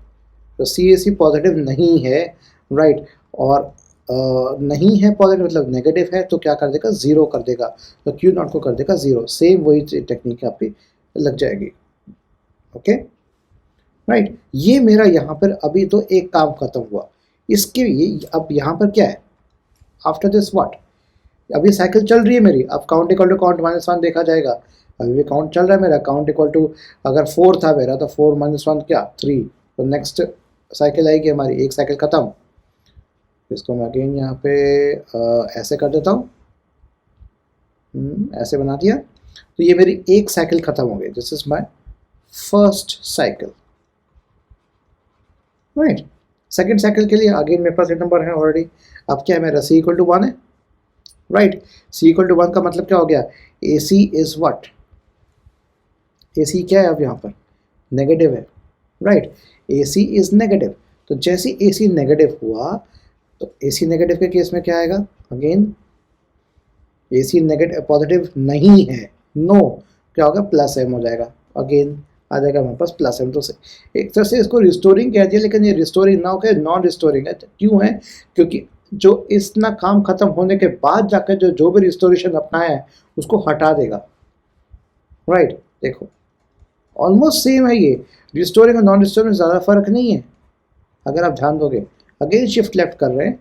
तो सी ए सी पॉजिटिव नहीं है, राइट, और नहीं है पॉजिटिव मतलब नेगेटिव है, तो क्या कर देगा, 0 कर देगा, तो क्यू नॉट को कर देगा 0, सेम वही टेक्निक आपकी लग जाएगी, ओके, राइट। ये मेरा यहाँ पर अभी तो एक काम खत्म हुआ, इसके लिए अब यहाँ पर क्या है, आफ्टर दिस व्हाट, अब ये साइकिल चल रही है मेरी, अब count equal to count minus 1 देखा जाएगा, अभी भी काउंट चल रहा है मेरा, काउंट इक्वल टू अगर 4 था मेरा तो 4 माइनस 1 क्या 3, तो नेक्स्ट साइकिल आएगी हमारी, एक साइकिल ख़त्म। इसको मैं अगेन यहाँ पे ऐसे कर देता हूँ, ऐसे बना दिया, तो ये मेरी एक साइकिल ख़त्म हो गई, this is my first cycle, right. Second cycle के लिए अगेन मेरे पास ये नंबर है ऑलरेडी। अब क्या है मेरा c इक्वल टू 1 है, राइट। c इक्वल टू 1 का मतलब क्या हो गया, AC इज व्हाट, AC क्या है अब यहाँ पर, नेगेटिव है, राइट। AC इज नेगेटिव, तो जैसे AC नेगेटिव हुआ तो AC नेगेटिव के केस में क्या आएगा, अगेन AC नेगेटिव पॉजिटिव नहीं है, नो, क्या होगा प्लस m हो जाएगा, अगेन आ जाएगा हमारे पास प्लस m। तो एक तरह से इसको रिस्टोरिंग कह दिया, लेकिन ये रिस्टोरिंग ना होकर नॉन रिस्टोरिंग है। क्यों है, क्योंकि जो इतना काम खत्म होने के बाद जाकर जो भी रिस्टोरेशन अपनाया है उसको हटा देगा, राइट। देखो ऑलमोस्ट सेम है ये, रिस्टोरिंग और नॉन रिस्टोरिंग ज़्यादा फर्क नहीं है अगर आप ध्यान दोगे। अगेन शिफ्ट लेफ्ट कर रहे हैं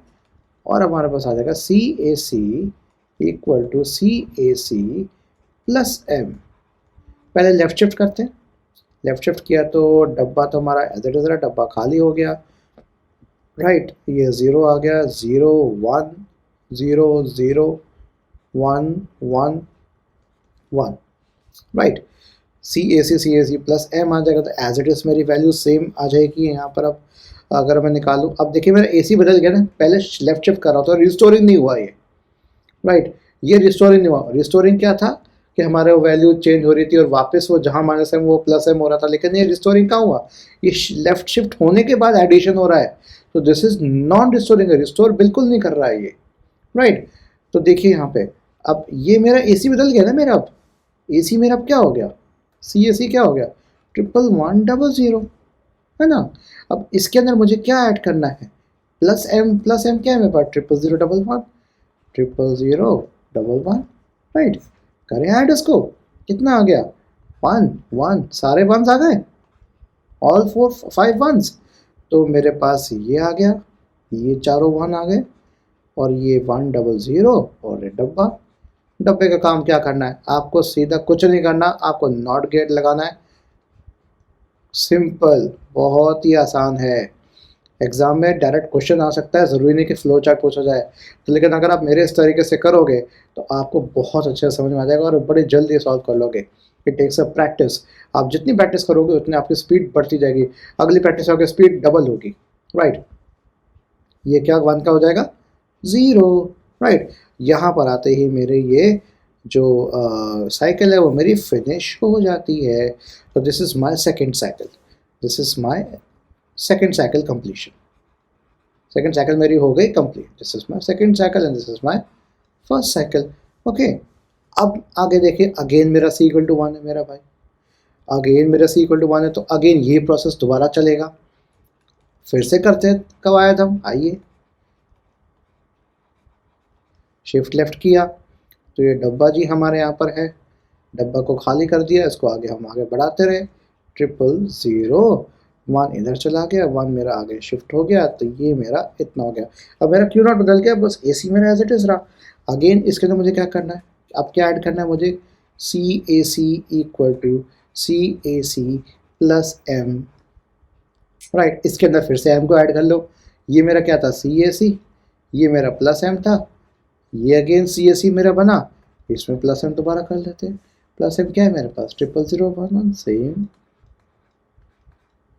और हमारे पास आ जाएगा CAC equal to CAC plus m। पहले लेफ्ट शिफ्ट करते हैं, लेफ्ट शिफ्ट किया तो डब्बा तो हमारा एज इट इज रहा, डब्बा खाली हो गया, राइट। ये 0 आ गया, 0 1 0 0 1 1 1, राइट। CAC प्लस m आ जाएगा, तो एज इट इज मेरी वैल्यू सेम आ जाएगी यहाँ पर। अब अगर मैं निकालूँ, अब देखिए मेरा AC बदल गया ना, पहले लेफ्ट शिफ्ट कर रहा था, रिस्टोरिंग नहीं हुआ ये, राइट। ये रिस्टोरिंग नहीं हुआ, रिस्टोरिंग क्या था कि हमारे वैल्यू चेंज हो रही थी और वापस वो जहाँ माइनस m वो प्लस m हो रहा था, लेकिन ये रिस्टोरिंग कहाँ हुआ, ये लेफ्ट शिफ्ट होने के बाद एडिशन हो रहा है, तो this is non restoring, restore बिल्कुल नहीं कर रहा है ये, राइट। तो देखिए यहाँ पे अब ये मेरा AC बदल गया ना मेरा, अब AC मेरा अब क्या हो गया, CAC क्या हो गया, 11100, है ना। अब इसके अंदर मुझे क्या ऐड करना है, प्लस m क्या है मेरे पास, 00011 00011, राइट। करें ऐड इसको, कितना आ गया 1 1, सारे वंस आ गए, ऑल 5 वंस, तो मेरे पास ये आ गया, ये चारों 1 आ गए और ये 100 और ये डब्बा। डब्बे का काम क्या करना है, आपको सीधा कुछ नहीं करना, आपको नॉट गेट लगाना है, सिंपल, बहुत ही आसान है। एग्जाम में डायरेक्ट क्वेश्चन आ सकता है, ज़रूरी नहीं कि फ्लो चार्ट पूछा जाए, तो लेकिन अगर आप मेरे इस तरीके से करोगे तो आपको बहुत अच्छे से समझ में आ जाएगा और बड़े जल्दी सॉल्व कर लोगे। इट टेक्स अ प्रैक्टिस, आप जितनी प्रैक्टिस करोगे उतनी आपकी स्पीड बढ़ती जाएगी, अगली प्रैक्टिस होगी स्पीड डबल होगी, राइट। ये क्या 1 का हो जाएगा 0, राइट। यहाँ पर आते ही मेरे ये जो साइकिल है वो मेरी फिनिश हो जाती है। तो this is my second cycle, this is my second cycle completion, second cycle मेरी हो गई complete, this is my second cycle and this is my first cycle, okay. अब आगे देखिए, अगेन मेरा C इक्वल टू 1 है मेरा भाई, अगेन मेरा C इक्वल टू 1 है, तो अगेन ये प्रोसेस दोबारा चलेगा, फिर से करते हैं कवायद हम, आइए शिफ्ट लेफ्ट किया तो ये डब्बा जी हमारे यहाँ पर है, डब्बा को खाली कर दिया, इसको आगे हम आगे बढ़ाते रहे, 000 1 इधर चला गया, 1 मेरा आगे शिफ्ट हो गया, तो ये मेरा इतना हो गया। अब मेरा क्यू नॉट बदल गया, बस AC मेरा एज इट इज रहा। अगेन इसके अंदर मुझे क्या करना है, अब क्या ऐड करना है मुझे, CAC equal to CAC plus m, right. इसके अंदर फिर से m को ऐड कर लो, ये मेरा क्या था CAC, ये मेरा प्लस m था, ये अगेन CAC मेरा बना, इसमें प्लस m दोबारा कर लेते हैं, प्लस m क्या है मेरे पास 00011, सेम,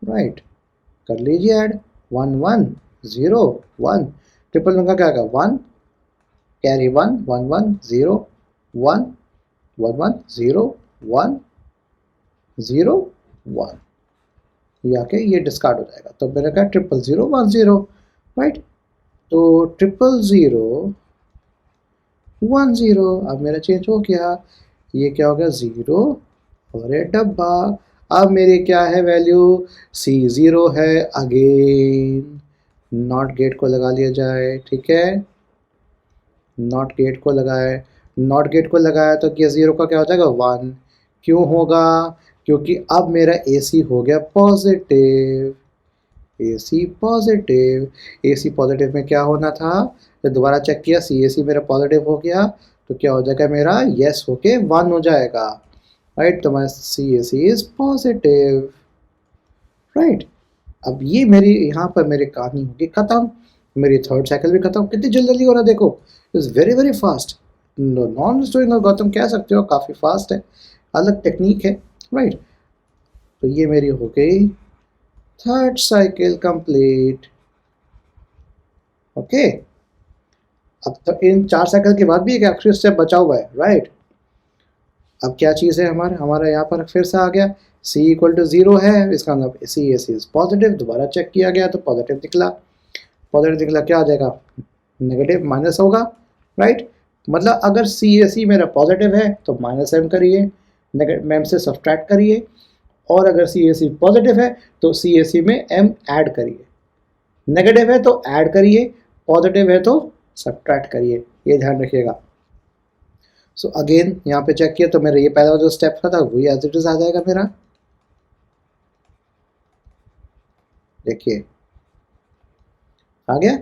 राइट। कर लीजिए ऐड, 1 1 0 1, ट्रिपल वन का क्या होगा 1 कैरी 1 1 1 0 1 1 1 0 1 0 1, ये आके ये डिस्कार्ड हो जाएगा, तो मेरा क्या 00010, राइट। तो 00010 अब मेरा चेंज हो गया, ये क्या हो गया 0 और ये डब्बा। अब मेरी क्या है वैल्यू, C0 है, अगेन नॉट गेट को लगा लिया जाए, ठीक है, नॉट गेट को लगाए, नॉट गेट को लगाया तो क्या 0 का क्या हो जाएगा 1, क्यों होगा, क्योंकि अब मेरा AC हो गया positive, AC positive, AC positive में क्या होना था, तो दोबारा चेक किया CAC मेरा पॉजिटिव हो गया, तो क्या हो जाएगा मेरा यस होके 1 हो जाएगा, राइट। तो माई CAC इज पॉजिटिव, राइट। अब ये मेरी यहाँ पर मेरी कहानी होगी खत्म, मेरी थर्ड साइकिल भी खत्म, कितनी जल्दी हो रहा है देखो, is very very fast, non restoring Gautam कह सकते हो, काफ़ी फास्ट है, अलग टेक्निक है, राइट। तो ये मेरी हो गई थर्ड साइकिल कंप्लीट, ओके, अब तो इन 4 साइकिल के बाद भी एक एक्स्ट्रा स्टेप बचा हुआ है, राइट। अब क्या चीज़ है हमारा यहाँ पर फिर से आ गया c इक्वल टू 0 है, इसका मतलब सी ए सी इज पॉजिटिव। दोबारा चेक किया गया तो पॉजिटिव निकला, क्या आ जाएगा, नेगेटिव माइनस होगा, राइट। मतलब अगर सी ए सी मेरा पॉजिटिव है तो माइनस एम करिए, नेगेटिव एम से सब्सट्रैक्ट करिए, और अगर सी ए सी पॉजिटिव है तो सी ए सी में एम ऐड करिए, नेगेटिव है तो ऐड करिए, पॉजिटिव है तो सब्ट्रैक्ट करिए, ये ध्यान रखिएगा। सो अगेन यहाँ पे चेक किया तो मेरा ये पहला जो स्टेप था वही एज इट इज आ जाएगा मेरा, देखिए आ गया।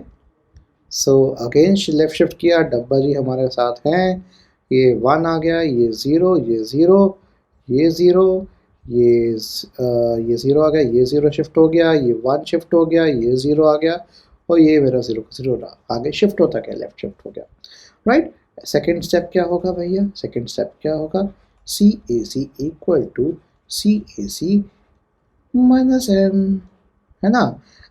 सो अगेन लेफ्ट शिफ्ट किया, डब्बा जी हमारे साथ हैं, ये 1 आ गया, ये 0, ये 0, ये 0, ये 0 आ गया, ये 0 शिफ्ट हो गया, ये 1 शिफ्ट हो गया, ये 0 आ गया, और ये मेरा 0 आगे शिफ्ट होता गया, लेफ्ट शिफ्ट हो गया, राइट। सेकेंड स्टेप क्या होगा भैया, सेकेंड स्टेप क्या होगा, C A C equal to C A C minus M, है ना।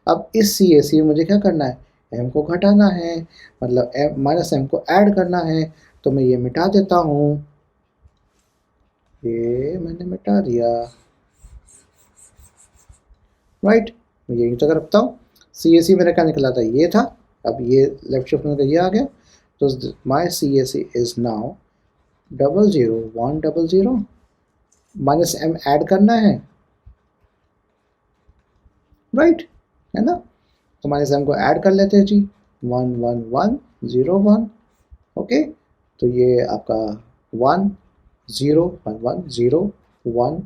अब इस सी ए सी में मुझे क्या करना है, एम को घटाना है, मतलब एम माइनस एम को ऐड करना है, तो मैं ये मिटा देता हूँ, ये मैंने मिटा दिया, राइट। मैं यही तक रखता हूँ, सी ए सी मेरा क्या निकला था, ये था, अब ये लेफ्ट शिफ्ट में ये आ गया, तो my C A C is now 00 100, minus M add करना है, राइट, है ना। तो माइनस एम को ऐड कर लेते हैं जी, 1 1 1 0 1, ओके। तो ये आपका 1 0 1 1 0 1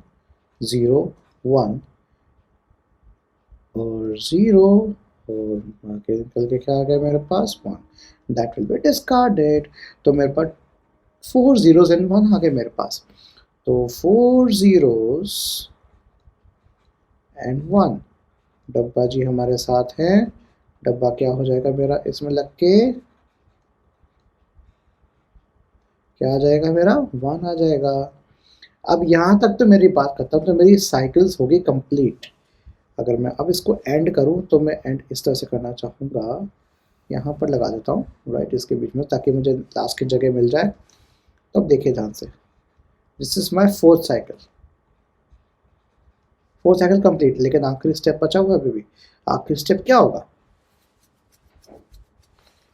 0 1 और 0, और आगे निकल के क्या आ गया मेरे पास 1, दैट विल बी डिस्कार्डेड। तो मेरे पास 4 zeros and 1 आ गए मेरे पास, तो 4 zeros and 1, डब्बा जी हमारे साथ हैं, डब्बा क्या हो जाएगा मेरा इसमें लग के, क्या आ जाएगा मेरा 1 आ जाएगा। अब यहाँ तक तो मेरी बात खत्म, तो मेरी साइकिल्स होगी कंप्लीट। अगर मैं अब इसको एंड करूँ तो मैं एंड इस तरह से करना चाहूँगा, यहाँ पर लगा देता हूँ राइट इसके बीच में, ताकि मुझे लास्ट की जगह मिल जाए। तो अब देखिए ध्यान से, this is my fourth cycle, fourth cycle complete, लेकिन आखिरी स्टेप बचा हुआ अभी भी। आखिरी स्टेप क्या होगा,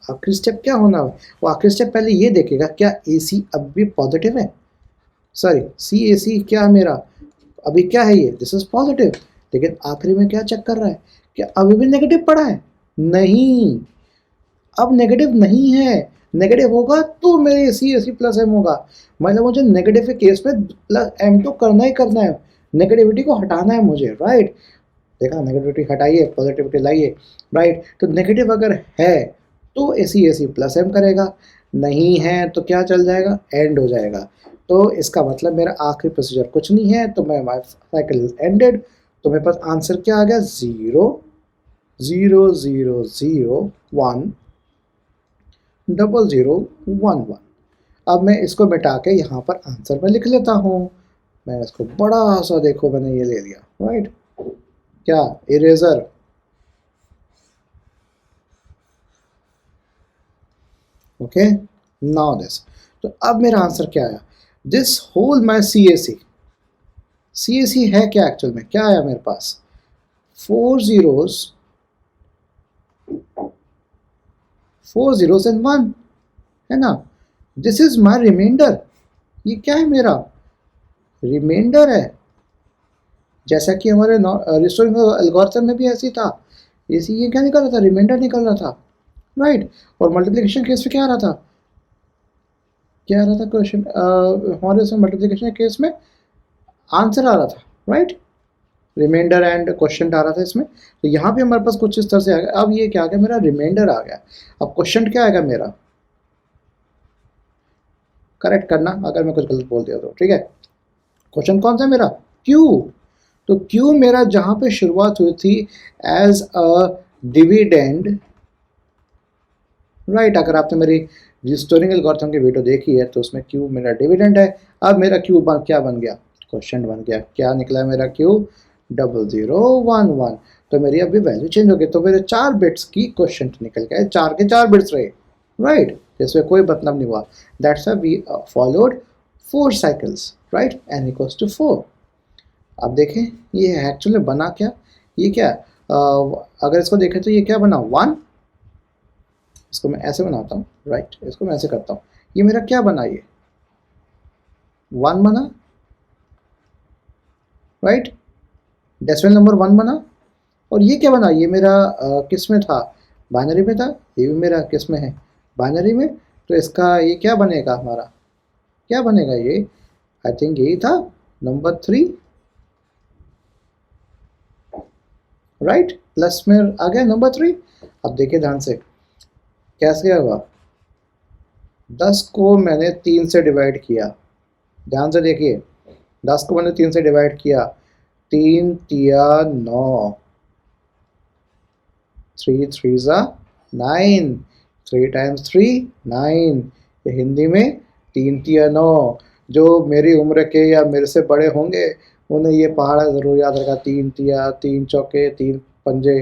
आखिरी स्टेप क्या होना है, वो आखिरी स्टेप पहले ये देखेगा क्या ए सी अब भी पॉजिटिव है, सॉरी सी ए सी क्या मेरा अभी क्या है, ये दिस इज पॉजिटिव, लेकिन आखिरी में क्या चेक कर रहा है, क्या अभी भी नेगेटिव पड़ा है, नहीं, अब नेगेटिव नहीं है, नेगेटिव होगा तो मेरे सी ए सी प्लस एम होगा, मतलब मुझे नेगेटिव के केस में प्लस एम तो करना ही करना है, नेगेटिविटी को हटाना है मुझे, राइट। देखा, नेगेटिविटी हटाइए पॉजिटिविटी लाइए, राइट। तो नेगेटिव अगर है तो ए सी प्लस एम करेगा, नहीं है तो क्या चल जाएगा, एंड हो जाएगा। तो इसका मतलब मेरा आखिरी प्रोसीजर कुछ नहीं है, तो मैं माई साइकिल इज एंडेड। तो मेरे पास आंसर क्या आ गया, 0 0 0 0 1 0 0 1 1। अब मैं इसको मिटा के यहाँ पर आंसर में लिख लेता हूँ, मैं इसको बड़ा सा, देखो मैंने ये ले लिया, राइट, क्या इरेजर, ओके, नाउ दिस। तो अब मेरा आंसर क्या आया, this whole my C A सी है क्या एक्चुअल में, क्या आया मेरे पास, 4 zeros 4 zeros and 1, है ना। दिस इज माई रिमाइंडर, ये क्या है मेरा रिमाइंडर है, जैसा कि हमारे रिस्टोरिंग एल्गोरिथम में भी ऐसी था, ये क्या निकल रहा था, रिमाइंडर निकल रहा था, राइट। और मल्टीप्लिकेशन केस में क्या आ रहा था, क्या आ रहा था क्वेश्चन, हमारे इसमें मल्टीप्लिकेशन केस में आंसर आ रहा था, राइट, रिमाइंडर एंड क्वेश्चन आ रहा था इसमें। तो यहाँ पे हमारे पास कुछ इस तरह से आ गया। अब ये क्या आ गया, मेरा रिमाइंडर आ गया। अब क्वेश्चन क्या आएगा मेरा, करेक्ट करना अगर मैं कुछ गलत बोल दिया तो, ठीक है। क्वेश्चन कौन सा मेरा, क्यू। तो क्यू मेरा जहाँ पे शुरुआत हुई थी एज अ डिविडेंड, राइट। अगर आपने मेरी रिस्टोरिंग एल्गोरिथम की वीडियो देखी है तो उसमें क्यू मेरा डिविडेंड है। अब मेरा क्यू क्या बन गया, क्वेश्चन बन गया, क्या निकला मेरा क्यू, 00 11। तो मेरी अभी वैल्यू चेंज हो गई, तो मेरे 4 बिट्स की क्वेश्चन निकल गए, 4 के 4 बिट्स रहे, राइट। इसमें कोई मतलब नहीं हुआ। That's why we followed 4 cycles, right, n equals to 4। अब देखें ये एक्चुअली बना क्या, ये क्या, अगर इसको देखें तो ये क्या बना, 1। इसको मैं ऐसे बनाता हूँ, राइट, इसको मैं ऐसे करता हूँ, ये मेरा क्या बना, ये 1 बना, राइट, डेसिमल नंबर 1 बना। और ये क्या बना, ये मेरा किस में था, बाइनरी में था, ये भी मेरा किस में है, बाइनरी में। तो इसका ये क्या बनेगा, हमारा क्या बनेगा, ये आई थिंक यही था, नंबर 3, राइट, प्लस में आ गया नंबर 3। अब देखिए ध्यान से कैसे हुआ, 10 को मैंने 3 से डिवाइड किया, ध्यान से देखिए, 10 को मैंने 3 से डिवाइड किया, 3 तिया 9, 3 3 ज़ा 9, 3 टाइम्स 3 9। ये हिंदी में 3 तिया 9। जो मेरी उम्र के या मेरे से बड़े होंगे उन्हें ये पहाड़ा ज़रूर याद रखा, 3 तिया, 3 चौके, 3 पंजे।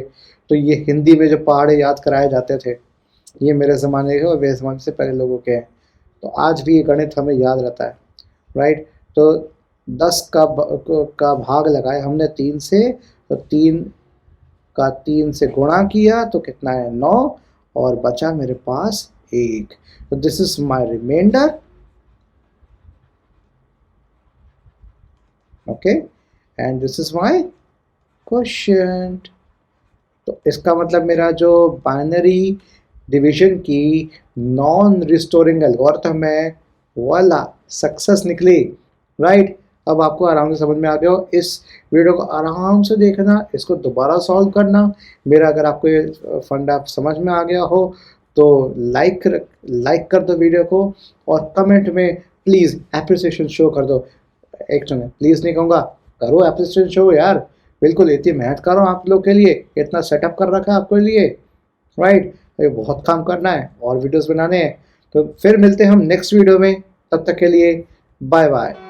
तो ये हिंदी में जो पहाड़े याद कराए जाते थे, ये मेरे ज़माने के और मेरे ज़माने से पहले लोगों के हैं। तो आज भी ये गणित हमें याद रहता है, राइट। तो 10 का भाग लगाए हमने 3 से, तो 3 का 3 से गुणा किया तो कितना है, 9, और बचा मेरे पास 1। तो this is my remainder, okay, and this is my question. तो इसका मतलब मेरा जो बाइनरी डिवीजन की नॉन रिस्टोरिंग एल्गोरिथम है वाला सक्सेस निकली, राइट। अब आपको आराम से समझ में आ गया हो। इस वीडियो को आराम से देखना, इसको दोबारा सॉल्व करना। मेरा अगर आपको ये फंडा समझ में आ गया हो तो लाइक कर दो वीडियो को, और कमेंट में प्लीज़ एप्रिसिएशन शो कर दो। एक तो मैं प्लीज़ नहीं कहूँगा, करो एप्रिसिएशन शो यार, बिल्कुल इतनी मेहनत कर रहा हूँ आप लोग के लिए, इतना सेटअप कर रखा है आपके लिए, राइट। ये बहुत काम करना है और वीडियोस बनाने हैं। तो फिर मिलते हैं हम नेक्स्ट वीडियो में, तब तक के लिए बाय बाय।